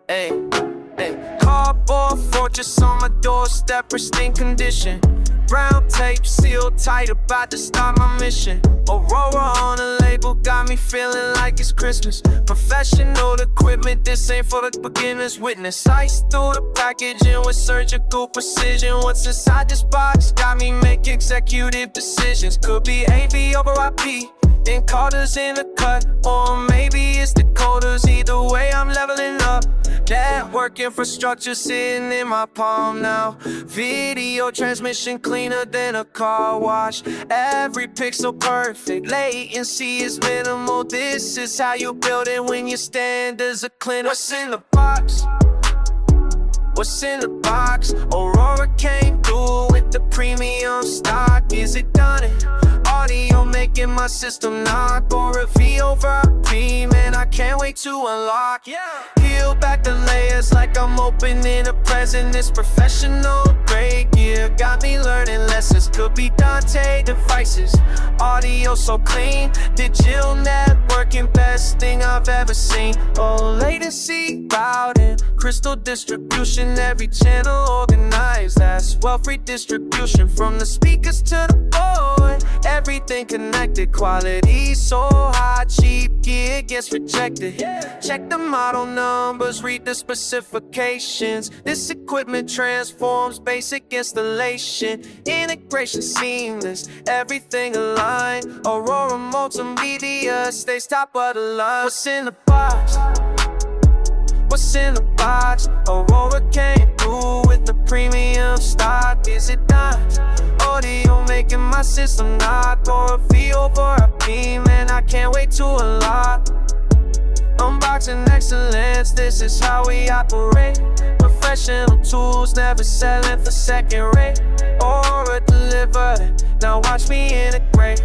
Hey, hey, cardboard fortress on my doorstep, pristine condition. Brown tape sealed tight, about to start my mission. Aurora on the label, got me feeling like it's Christmas. Professional equipment, this ain't for the beginners. Witness ice through the packaging with surgical precision. What's inside this box got me make executive decisions. Could be AV over IP, encoders in the cut, or maybe it's decoders. Either way, I'm leveling up. Network infrastructure sitting in my palm now. Video transmission cleaner than a car wash. Every pixel perfect, latency is minimal. This is how you build it when your standards are clean. What's in the box? What's in the box? Aurora came through with the premium stock. Is it done? Audio making my system knock, or a V over IP, man, I can't wait to unlock. Peel back the layers like I'm opening a present. This professional grade gear got me learning lessons. Could be Dante devices, audio so clean, digital networking, best thing I've ever seen. Oh, latency routing, crystal distribution, every channel organized. That's well-free distribution from the speakers to the board. Everything connected, quality so high, cheap gear gets rejected. Check the model numbers, read the specifications. This equipment transforms basic installation. Integration seamless, everything aligned. Aurora Multimedia stays top of the line. What's in the box? What's in the box? Aurora came through with the premium stock. Is it done? Audio making my system knock, or a V over IP, man, I can't wait to unlock. Unboxing excellence, this is how we operate. Professional tools, never selling for second rate. Aurora delivered, now watch me integrate.